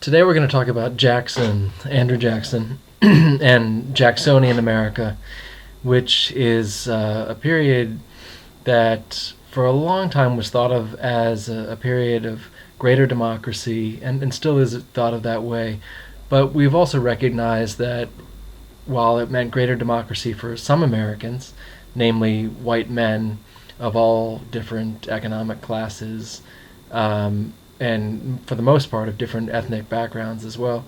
Today we're going to talk about Jackson, Andrew Jackson, and Jacksonian America, which is a period that for a long time was thought of as a period of greater democracy, and still is thought of that way. But we've also recognized that while it meant greater democracy for some Americans, namely white men of all different economic classes, and for the most part of different ethnic backgrounds as well,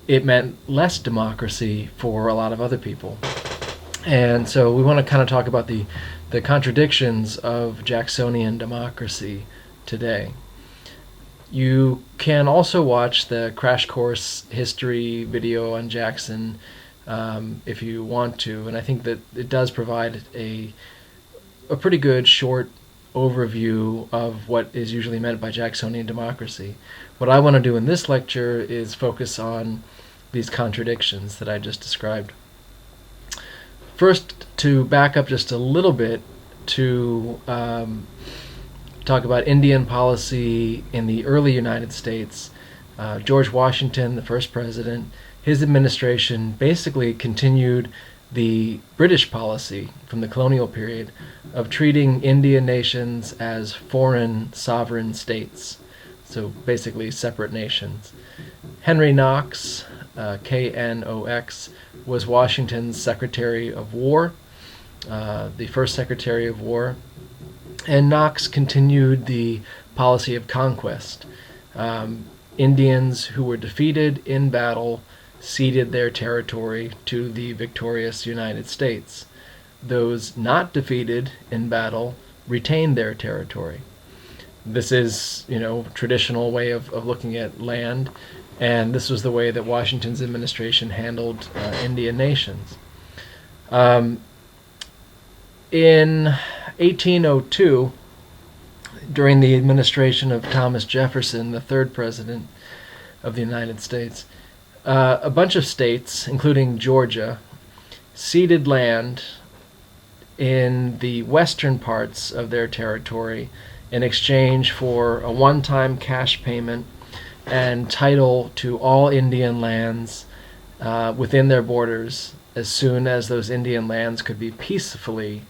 it meant less democracy for a lot of other people. And so we want to kind of talk about the contradictions of Jacksonian democracy today. You can also watch the Crash Course History video on Jackson if you want to, and I think that it does provide a pretty good short overview of what is usually meant by Jacksonian democracy. What I want to do in this lecture is focus on these contradictions that I just described. First, to back up just a little bit to talk about Indian policy in the early United States. George Washington, the first president, his administration basically continued the British policy from the colonial period of treating Indian nations as foreign sovereign states, so basically separate nations. Henry Knox, Knox, was Washington's Secretary of War, the first Secretary of War, and Knox continued the policy of conquest. Indians who were defeated in battle ceded their territory to the victorious United States. Those not defeated in battle retained their territory. This is, traditional way of looking at land, and this was the way that Washington's administration handled Indian nations. In 1802, during the administration of Thomas Jefferson, the third president of the United States, a bunch of states, including Georgia, ceded land in the western parts of their territory in exchange for a one-time cash payment and title to all Indian lands within their borders as soon as those Indian lands could be peacefully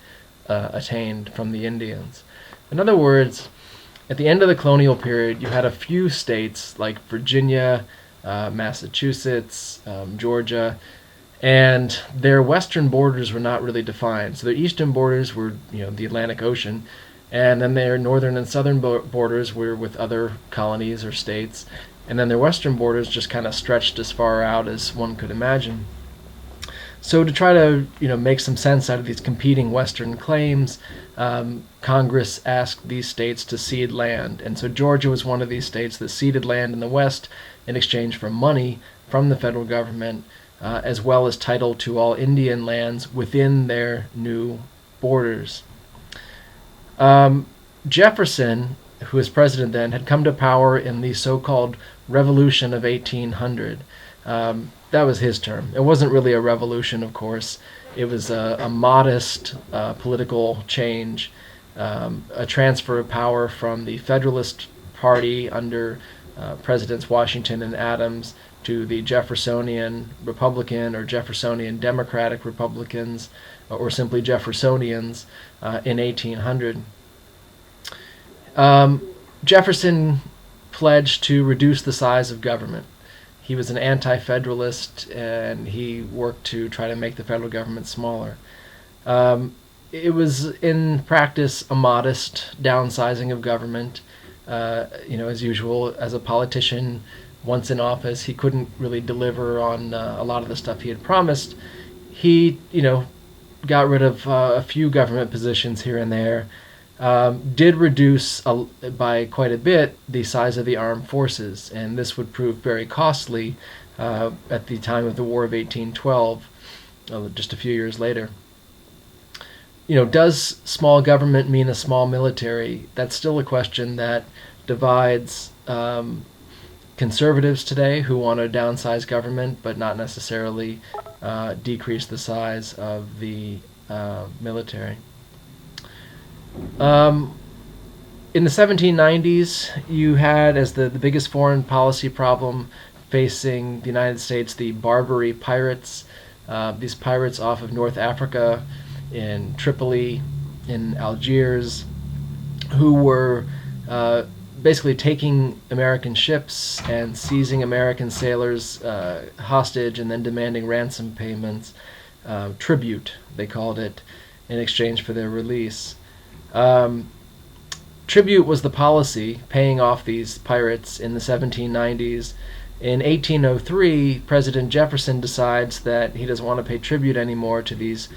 attained from the Indians. In other words, at the end of the colonial period, you had a few states like Virginia, Massachusetts, Georgia, and their western borders were not really defined. So their eastern borders were, the Atlantic Ocean, and then their northern and southern borders were with other colonies or states, and then their western borders just kind of stretched as far out as one could imagine. So to try to, make some sense out of these competing western claims, Congress asked these states to cede land. And so Georgia was one of these states that ceded land in the west in exchange for money from the federal government, as well as title to all Indian lands within their new borders. Jefferson, who was president then, had come to power in the so-called Revolution of 1800. That was his term. It wasn't really a revolution, of course. It was a modest political change, a transfer of power from the Federalist Party under Presidents Washington and Adams to the Jeffersonian Republican or Jeffersonian Democratic Republicans, or simply Jeffersonians, in 1800. Jefferson pledged to reduce the size of government. He was an anti-federalist, and he worked to try to make the federal government smaller. It was, in practice, a modest downsizing of government. As usual, as a politician, once in office, he couldn't really deliver on a lot of the stuff he had promised. He, got rid of a few government positions here and there, did reduce by quite a bit the size of the armed forces, and this would prove very costly at the time of the War of 1812, just a few years later. Does small government mean a small military? That's still a question that divides conservatives today who want to downsize government but not necessarily decrease the size of the military. In the 1790s, you had, as the biggest foreign policy problem, facing the United States the Barbary pirates. These pirates off of North Africa, in Tripoli, in Algiers, who were basically taking American ships and seizing American sailors hostage and then demanding ransom payments, tribute, they called it, in exchange for their release. Tribute was the policy, paying off these pirates in the 1790s. In 1803, President Jefferson decides that he doesn't want to pay tribute anymore to these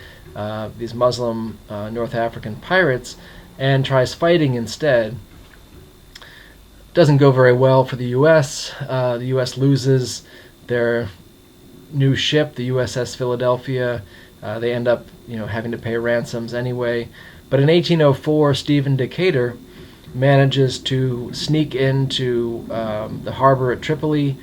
Muslim North African pirates and tries fighting instead. Doesn't go very well for the U.S. The U.S. loses their new ship, the USS Philadelphia. They end up, having to pay ransoms anyway. But in 1804, Stephen Decatur manages to sneak into the harbor at Tripoli,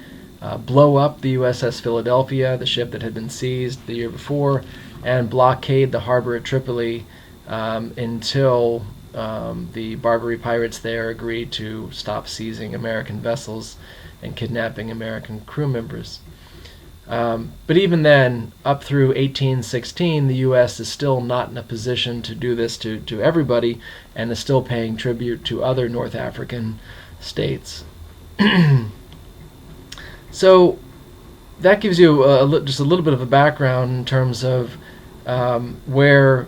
blow up the USS Philadelphia, the ship that had been seized the year before, and blockade the harbor at Tripoli until the Barbary pirates there agreed to stop seizing American vessels and kidnapping American crew members. But even then, up through 1816, the U.S. is still not in a position to do this to everybody, and is still paying tribute to other North African states. So that gives you just a little bit of a background in terms of where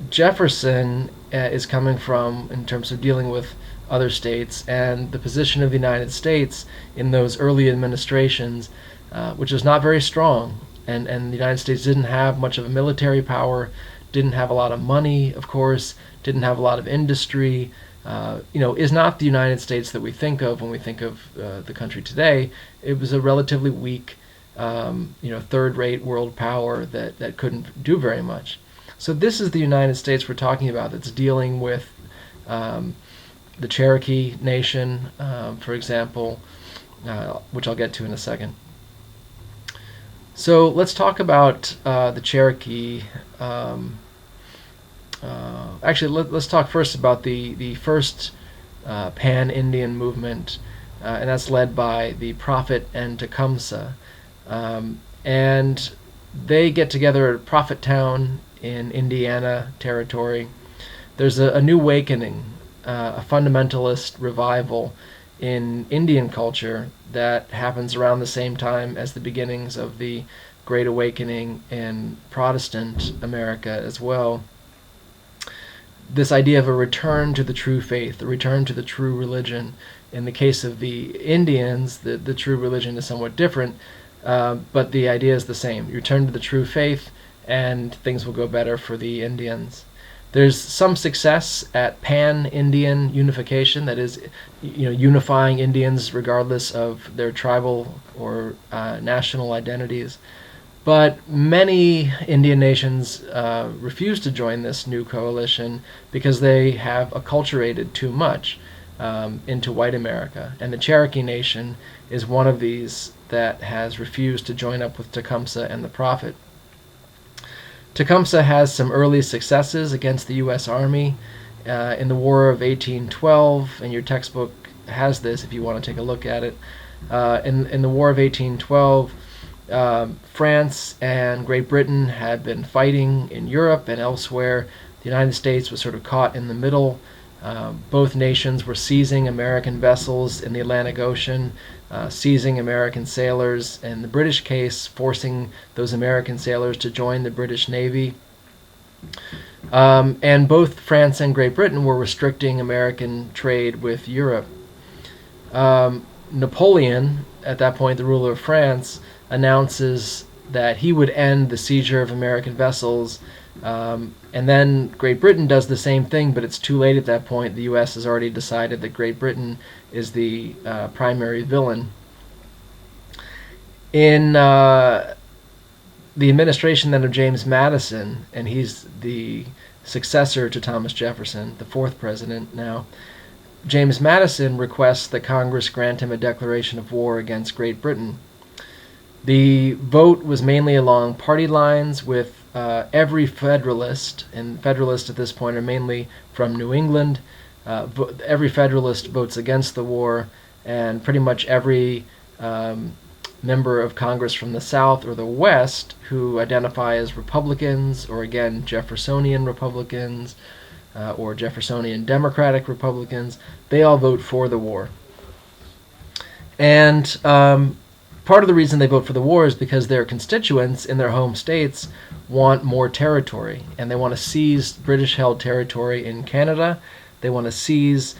Jefferson is coming from in terms of dealing with other states, and the position of the United States in those early administrations, which was not very strong. And the United States didn't have much of a military power, didn't have a lot of money, of course, didn't have a lot of industry, is not the United States that we think of when we think of the country today. It was a relatively weak, third-rate world power that couldn't do very much. So this is the United States we're talking about, that's dealing with the Cherokee Nation, for example, which I'll get to in a second. So let's talk about the Cherokee. Let's talk first about the first Pan-Indian movement, and that's led by the Prophet and Tecumseh. And they get together at Prophet Town in Indiana Territory. There's a new awakening, a fundamentalist revival in Indian culture that happens around the same time as the beginnings of the Great Awakening in Protestant America as well. This idea of a return to the true faith, a return to the true religion. In the case of the Indians, the true religion is somewhat different, but the idea is the same. You return to the true faith, and things will go better for the Indians. There's some success at pan-Indian unification, that is, unifying Indians regardless of their tribal or national identities. But many Indian nations refuse to join this new coalition because they have acculturated too much into white America. And the Cherokee Nation is one of these that has refused to join up with Tecumseh and the Prophet. Tecumseh has some early successes against the U.S. Army in the War of 1812, and your textbook has this if you want to take a look at it. In the War of 1812, France and Great Britain had been fighting in Europe and elsewhere. The United States was sort of caught in the middle. Both nations were seizing American vessels in the Atlantic Ocean, seizing American sailors, in the British case, forcing those American sailors to join the British Navy. And both France and Great Britain were restricting American trade with Europe. Napoleon, at that point the ruler of France, announces that he would end the seizure of American vessels, and then Great Britain does the same thing, but it's too late at that point. The U.S. has already decided that Great Britain is the primary villain. In the administration then of James Madison, and he's the successor to Thomas Jefferson, the fourth president now, James Madison requests that Congress grant him a declaration of war against Great Britain. The vote was mainly along party lines, with every Federalist, and Federalists at this point are mainly from New England, every Federalist votes against the war, and pretty much every member of Congress from the South or the West who identify as Republicans, or again Jeffersonian Republicans, or Jeffersonian Democratic Republicans, they all vote for the war. And part of the reason they vote for the war is because their constituents in their home states want more territory, and they want to seize British-held territory in Canada. They want to seize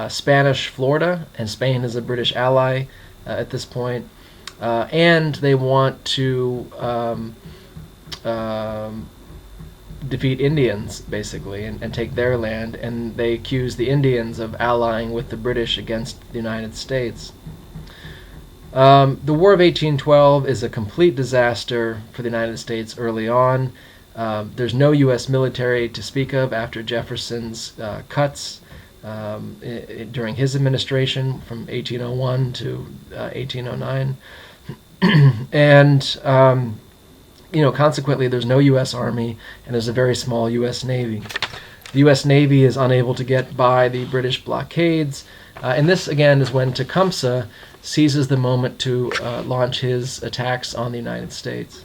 Spanish Florida, and Spain is a British ally at this point. And they want to defeat Indians, basically, and take their land. And they accuse the Indians of allying with the British against the United States. The War of 1812 is a complete disaster for the United States early on. There's no U.S. military to speak of after Jefferson's cuts during his administration from 1801 to 1809. And, consequently, there's no U.S. Army, and there's a very small U.S. Navy. The U.S. Navy is unable to get by the British blockades, and this, again, is when Tecumseh seizes the moment to launch his attacks on the United States.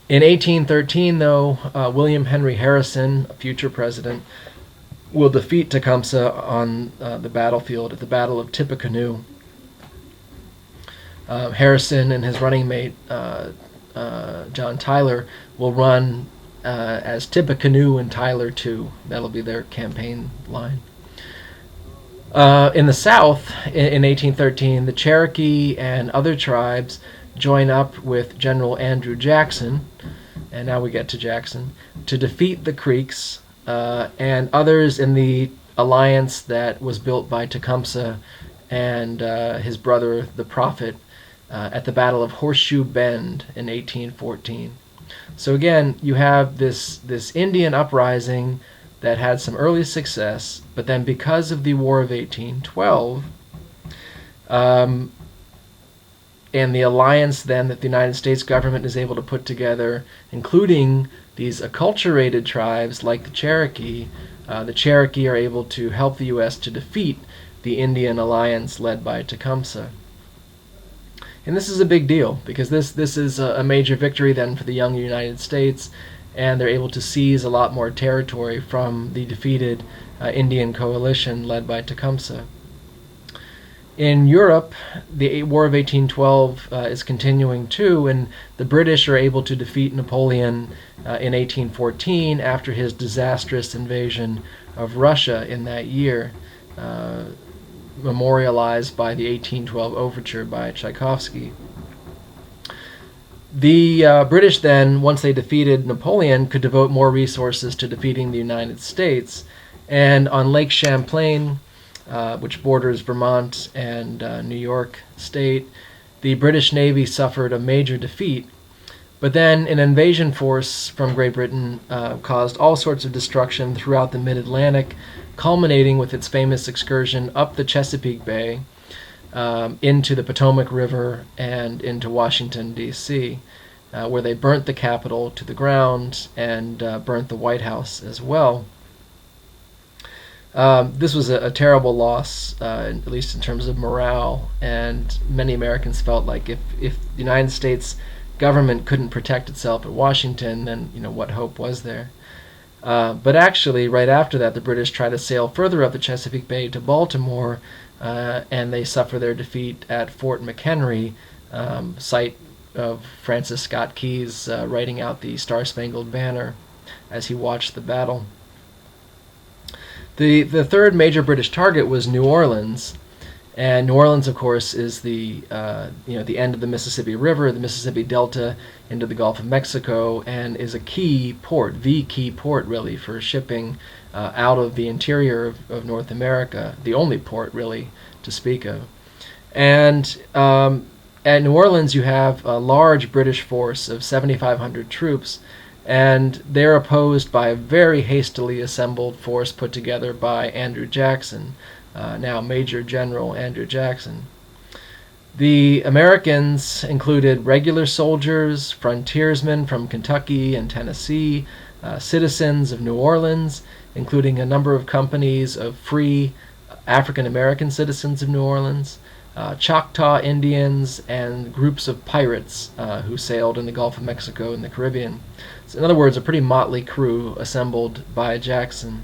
In 1813, though, William Henry Harrison, a future president, will defeat Tecumseh on the battlefield at the Battle of Tippecanoe. Harrison and his running mate, John Tyler, will run as Tippecanoe and Tyler 2. That'll be their campaign line. In the South, in 1813, the Cherokee and other tribes join up with General Andrew Jackson, and now we get to Jackson, to defeat the Creeks and others in the alliance that was built by Tecumseh and his brother, the Prophet, at the Battle of Horseshoe Bend in 1814. So again, you have this Indian uprising that had some early success, but then because of the War of 1812, and the alliance then that the United States government is able to put together, including these acculturated tribes like the Cherokee are able to help the U.S. to defeat the Indian alliance led by Tecumseh. And this is a big deal, because this is a major victory then for the young United States, and they're able to seize a lot more territory from the defeated Indian coalition led by Tecumseh. In Europe, the War of 1812 is continuing too, and the British are able to defeat Napoleon in 1814 after his disastrous invasion of Russia in that year, memorialized by the 1812 overture by Tchaikovsky. The British then, once they defeated Napoleon, could devote more resources to defeating the United States. And on Lake Champlain, which borders Vermont and New York State, the British Navy suffered a major defeat. But then an invasion force from Great Britain caused all sorts of destruction throughout the mid-Atlantic, culminating with its famous excursion up the Chesapeake Bay into the Potomac River and into Washington, D.C., where they burnt the Capitol to the ground and burnt the White House as well. This was a terrible loss, at least in terms of morale, and many Americans felt like if the United States government couldn't protect itself at Washington, then what hope was there? But actually, right after that, the British try to sail further up the Chesapeake Bay to Baltimore, and they suffer their defeat at Fort McHenry, site of Francis Scott Key's writing out the Star-Spangled Banner as he watched the battle. The third major British target was New Orleans, and New Orleans, of course, is the end of the Mississippi River, the Mississippi Delta into the Gulf of Mexico, and is a key port, the key port really for shipping out of the interior of North America, the only port really to speak of. And at New Orleans, you have a large British force of 7,500 troops, and they're opposed by a very hastily assembled force put together by Andrew Jackson, now Major General Andrew Jackson. The Americans included regular soldiers, frontiersmen from Kentucky and Tennessee, citizens of New Orleans, including a number of companies of free African American citizens of New Orleans, Choctaw Indians, and groups of pirates who sailed in the Gulf of Mexico and the Caribbean. So in other words, a pretty motley crew assembled by Jackson.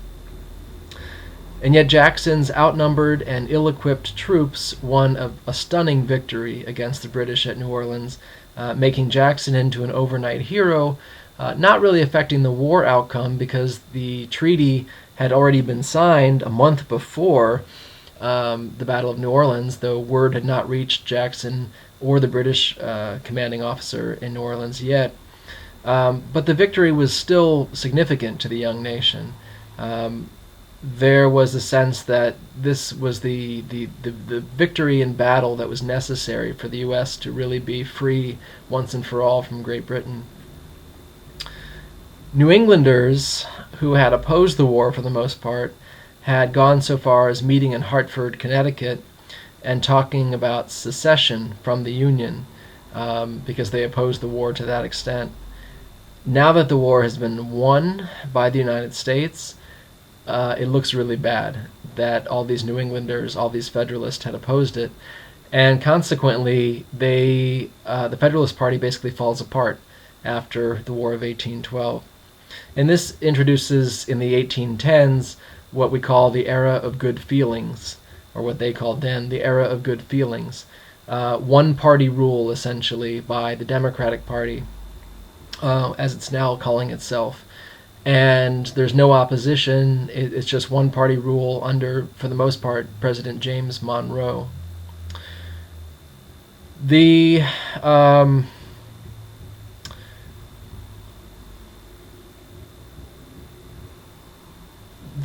And yet Jackson's outnumbered and ill-equipped troops won a stunning victory against the British at New Orleans, making Jackson into an overnight hero, not really affecting the war outcome because the treaty had already been signed a month before the Battle of New Orleans, though word had not reached Jackson or the British commanding officer in New Orleans yet. But the victory was still significant to the young nation. There was a sense that this was the victory in battle that was necessary for the U.S. to really be free once and for all from Great Britain. New Englanders, who had opposed the war for the most part, had gone so far as meeting in Hartford, Connecticut, and talking about secession from the Union because they opposed the war to that extent. Now that the war has been won by the United States, it looks really bad that all these New Englanders, all these Federalists had opposed it, and consequently, the Federalist Party basically falls apart after the War of 1812. And this introduces, in the 1810s, what we call the era of good feelings, or what they called then the era of good feelings. One-party rule, essentially, by the Democratic Party, as it's now calling itself. And there's no opposition. It's just one-party rule under, for the most part, President James Monroe. The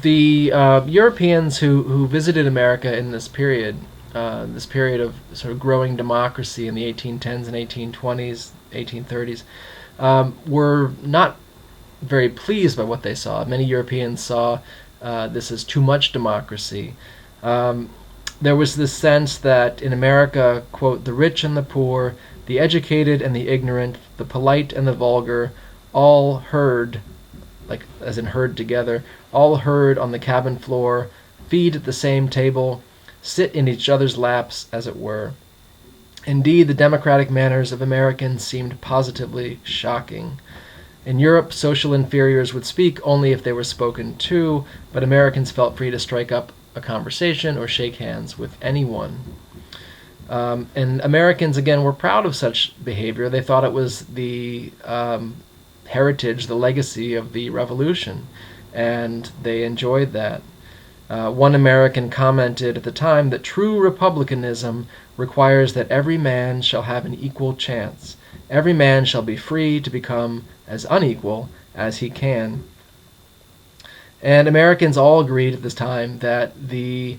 Europeans who visited America in this period of sort of growing democracy in the 1810s and 1820s, 1830s, were not very pleased by what they saw. Many Europeans saw this as too much democracy. There was this sense that in America, quote, the rich and the poor, the educated and the ignorant, the polite and the vulgar, all herd, like as in herd together, all herd on the cabin floor, feed at the same table, sit in each other's laps, as it were. Indeed, the democratic manners of Americans seemed positively shocking. In Europe, social inferiors would speak only if they were spoken to, but Americans felt free to strike up a conversation or shake hands with anyone. And Americans, again, were proud of such behavior. They thought it was the heritage, the legacy of the Revolution, and they enjoyed that. One American commented at the time that true republicanism requires that every man shall have an equal chance. Every man shall be free to become as unequal as he can. And Americans all agreed at this time that the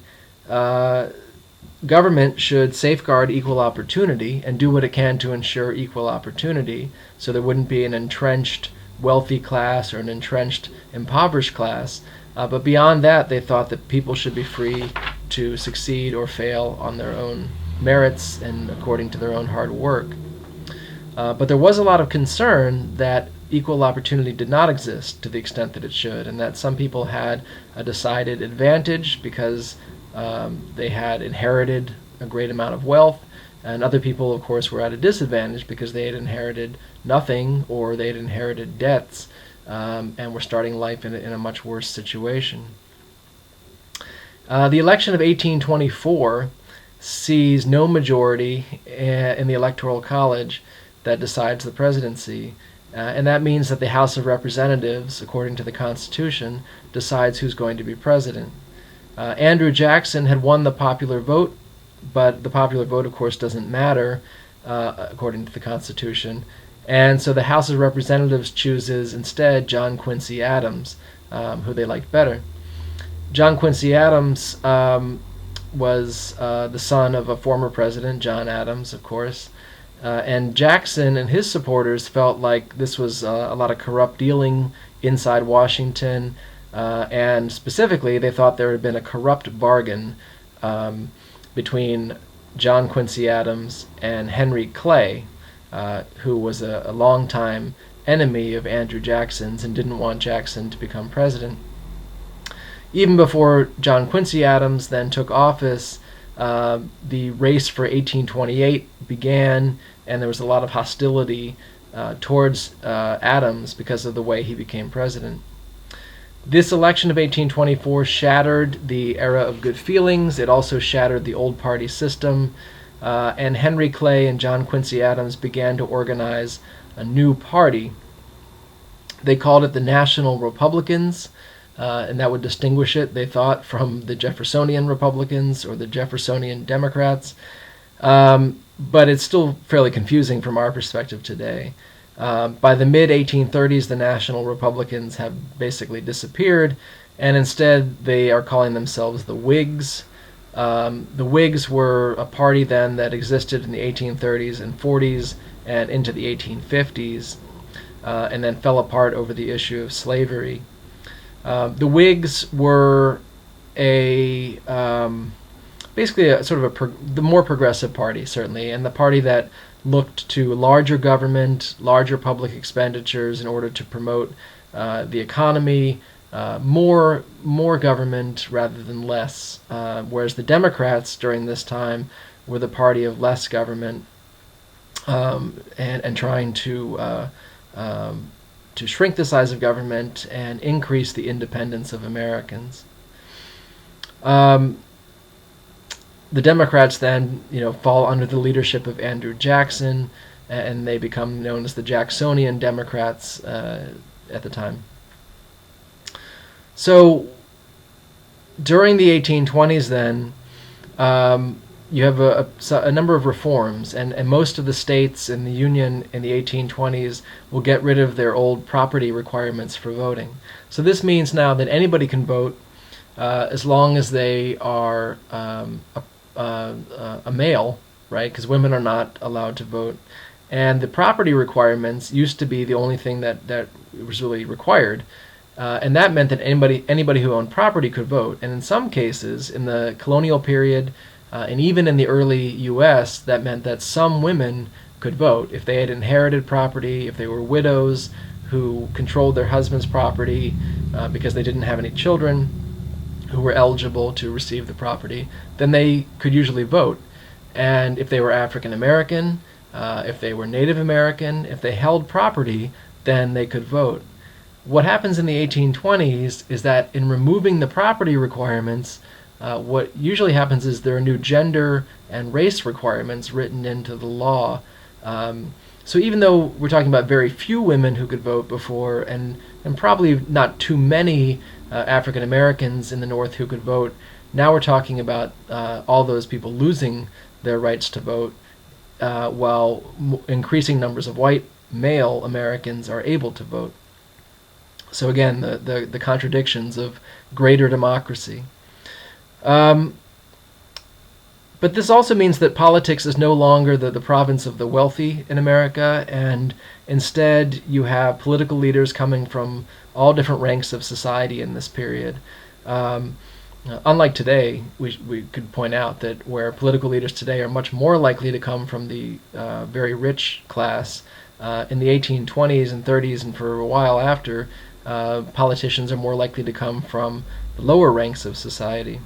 government should safeguard equal opportunity and do what it can to ensure equal opportunity so there wouldn't be an entrenched wealthy class or an entrenched impoverished class. But beyond that, they thought that people should be free to succeed or fail on their own merits and according to their own hard work. But there was a lot of concern that equal opportunity did not exist to the extent that it should, and that some people had a decided advantage because they had inherited a great amount of wealth, and other people, of course, were at a disadvantage because they had inherited nothing or they had inherited debts and were starting life in a much worse situation. The election of 1824 sees no majority in the Electoral College that decides the presidency. And that means that the House of Representatives, according to the Constitution, decides who's going to be president. Andrew Jackson had won the popular vote, but the popular vote, of course, doesn't matter, according to the Constitution. And so the House of Representatives chooses instead John Quincy Adams, who they liked better. John Quincy Adams was the son of a former president, John Adams, of course. And Jackson and his supporters felt like this was a lot of corrupt dealing inside Washington, and specifically they thought there had been a corrupt bargain between John Quincy Adams and Henry Clay, who was a longtime enemy of Andrew Jackson's and didn't want Jackson to become president. Even before John Quincy Adams then took office, the race for 1828 began, and there was a lot of hostility towards Adams because of the way he became president. This election of 1824 shattered the era of good feelings. It also shattered the old party system, and Henry Clay and John Quincy Adams began to organize a new party. They called it the National Republicans, and that would distinguish it, they thought, from the Jeffersonian Republicans or the Jeffersonian Democrats. But it's still fairly confusing from our perspective today. By the mid-1830s, the National Republicans have basically disappeared, and instead they are calling themselves the Whigs. The Whigs were a party then that existed in the 1830s and 40s and into the 1850s, and then fell apart over the issue of slavery. The Whigs were basically a sort of the more progressive party, certainly, and the party that looked to larger government, larger public expenditures in order to promote the economy, more government rather than less, whereas the Democrats during this time were the party of less government, and trying to shrink the size of government and increase the independence of Americans. The Democrats then, fall under the leadership of Andrew Jackson, and they become known as the Jacksonian Democrats at the time. So during the 1820s then, you have a number of reforms, and most of the states in the Union in the 1820s will get rid of their old property requirements for voting. So this means now that anybody can vote as long as they are a male, right? Because women are not allowed to vote. And the property requirements used to be the only thing that was really required. And that meant that anybody who owned property could vote. And in some cases, in the colonial period, and even in the early U.S., that meant that some women could vote. If they had inherited property, if they were widows who controlled their husband's property because they didn't have any children who were eligible to receive the property, then they could usually vote. And if they were African American, if they were Native American, if they held property, then they could vote. What happens in the 1820s is that in removing the property requirements, what usually happens is there are new gender and race requirements written into the law. So even though we're talking about very few women who could vote before, and probably not too many African Americans in the North who could vote, now we're talking about all those people losing their rights to vote, while increasing numbers of white male Americans are able to vote. So again, the contradictions of greater democracy. But this also means that politics is no longer the province of the wealthy in America, and instead you have political leaders coming from all different ranks of society in this period. Unlike today, we could point out that where political leaders today are much more likely to come from the very rich class, in the 1820s and 30s and for a while after, politicians are more likely to come from the lower ranks of society.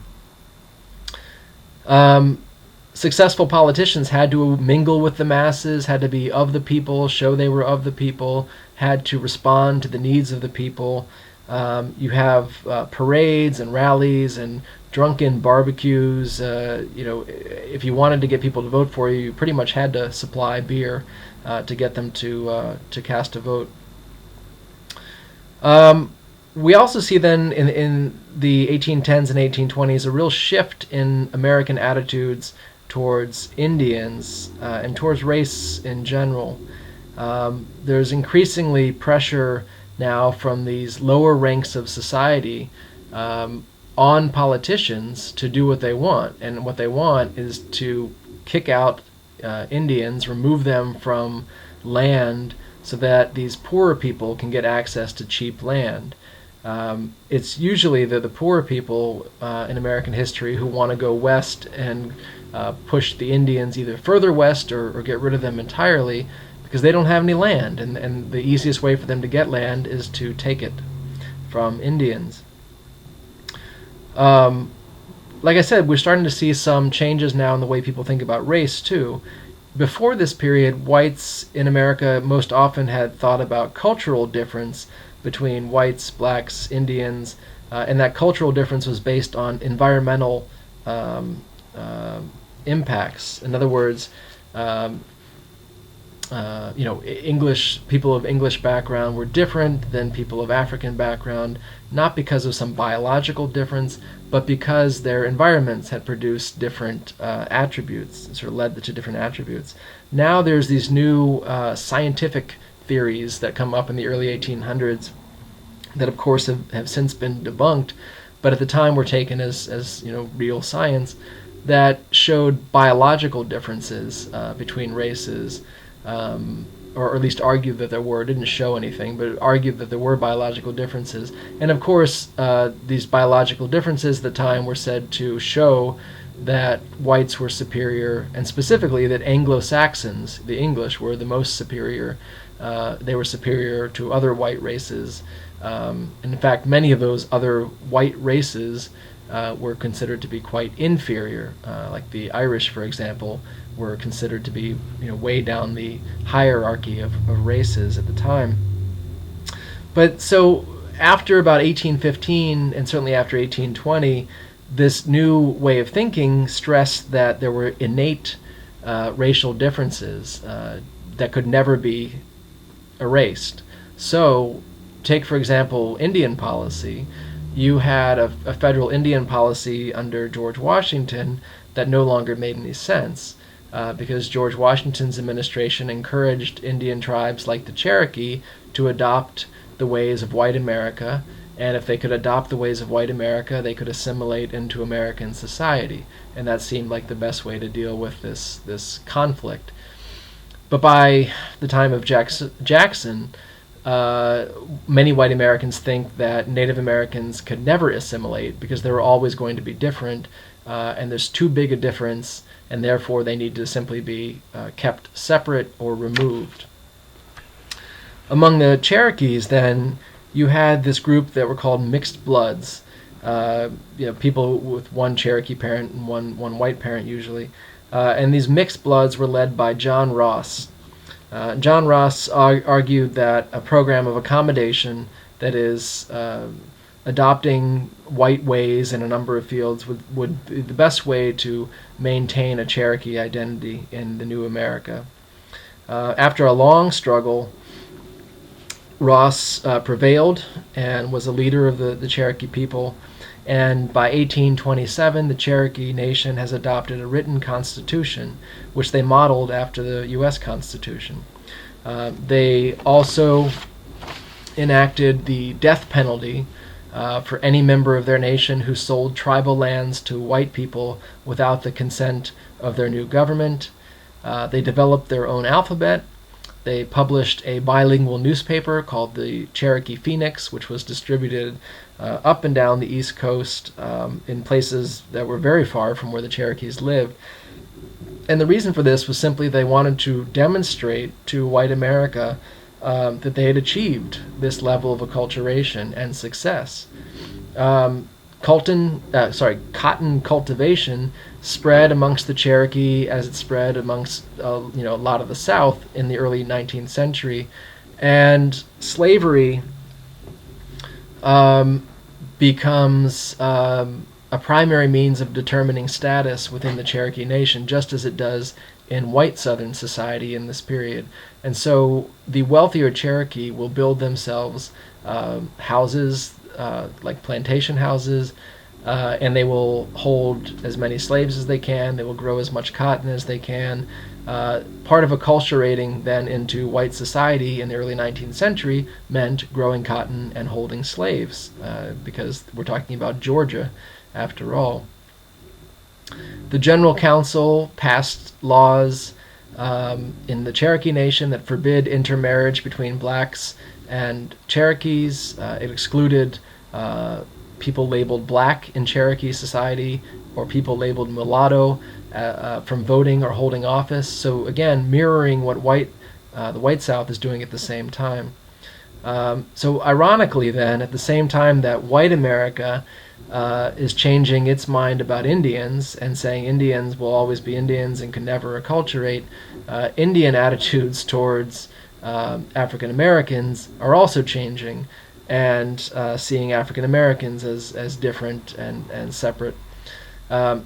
Successful politicians had to mingle with the masses, had to be of the people, show they were of the people, had to respond to the needs of the people. You have parades and rallies and drunken barbecues. If you wanted to get people to vote for you, you pretty much had to supply beer to get them to cast a vote. We also see then in the 1810s and 1820s a real shift in American attitudes towards Indians and towards race in general. There's increasingly pressure now from these lower ranks of society on politicians to do what they want. And what they want is to kick out Indians, remove them from land so that these poorer people can get access to cheap land. It's usually the poorer people in American history who want to go west and push the Indians either further west or get rid of them entirely because they don't have any land, and the easiest way for them to get land is to take it from Indians. like I said, we're starting to see some changes now in the way people think about race too. Before this period, whites in America most often had thought about cultural difference between whites, blacks, Indians, and that cultural difference was based on environmental um, impacts. In other words, um, English people of English background were different than people of African background, not because of some biological difference, but because their environments had produced different attributes, sort of led to different attributes. Now there's these new scientific theories that come up in the early 1800s that, of course, have since been debunked, but at the time were taken as real science, that showed biological differences between races, or at least argued that there were. Didn't show anything, but argued that there were biological differences. And of course, these biological differences at the time were said to show that whites were superior, and specifically that Anglo-Saxons, the English, were the most superior. They were superior to other white races. And in fact, many of those other white races were considered to be quite inferior. Like the Irish, for example, were considered to be way down the hierarchy of races at the time. But so after about 1815, and certainly after 1820, this new way of thinking stressed that there were innate racial differences that could never be erased. So take, for example, Indian policy. You had a federal Indian policy under George Washington that no longer made any sense. Because George Washington's administration encouraged Indian tribes like the Cherokee to adopt the ways of white America, and if they could adopt the ways of white America, they could assimilate into American society, and that seemed like the best way to deal with this conflict. But by the time of Jackson, many white Americans think that Native Americans could never assimilate because they were always going to be different, and there's too big a difference, and therefore they need to simply be kept separate or removed. Among the Cherokees, then, you had this group that were called mixed bloods, people with one Cherokee parent and one white parent usually, and these mixed bloods were led by John Ross. John Ross argued that a program of accommodation, that is, adopting white ways in a number of fields would be the best way to maintain a Cherokee identity in the new America. After a long struggle, Ross prevailed and was a leader of the Cherokee people, and by 1827 the Cherokee Nation has adopted a written constitution which they modeled after the U.S. Constitution. They also enacted the death penalty for any member of their nation who sold tribal lands to white people without the consent of their new government. They developed their own alphabet. They published a bilingual newspaper called the Cherokee Phoenix, which was distributed up and down the East Coast in places that were very far from where the Cherokees lived. And the reason for this was simply they wanted to demonstrate to white America that they had achieved this level of acculturation and success. Cotton cultivation spread amongst the Cherokee as it spread amongst a lot of the South in the early 19th century, and slavery becomes a primary means of determining status within the Cherokee Nation, just as it does in white Southern society in this period. And so the wealthier Cherokee will build themselves houses, like plantation houses, and they will hold as many slaves as they can. They will grow as much cotton as they can. Part of acculturating then into white society in the early 19th century meant growing cotton and holding slaves, because we're talking about Georgia after all. The General Council passed laws in the Cherokee Nation that forbid intermarriage between blacks and Cherokees. It excluded people labeled black in Cherokee society or people labeled mulatto from voting or holding office. So again, mirroring what the white South is doing at the same time. So ironically then, at the same time that white America is changing its mind about Indians and saying Indians will always be Indians and can never acculturate, Indian attitudes towards African Americans are also changing, and seeing African Americans as different and separate.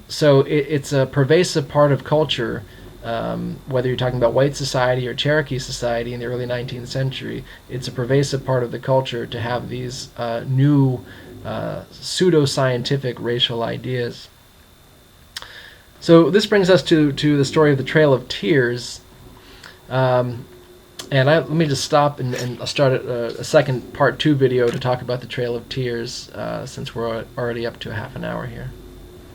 So it's a pervasive part of culture, whether you're talking about white society or Cherokee society in the early 19th century. It's a pervasive part of the culture to have these new pseudo-scientific racial ideas. So this brings us to the story of the Trail of Tears. Let me just stop and I'll start a second part 2 video to talk about the Trail of Tears, since we're already up to half an hour here.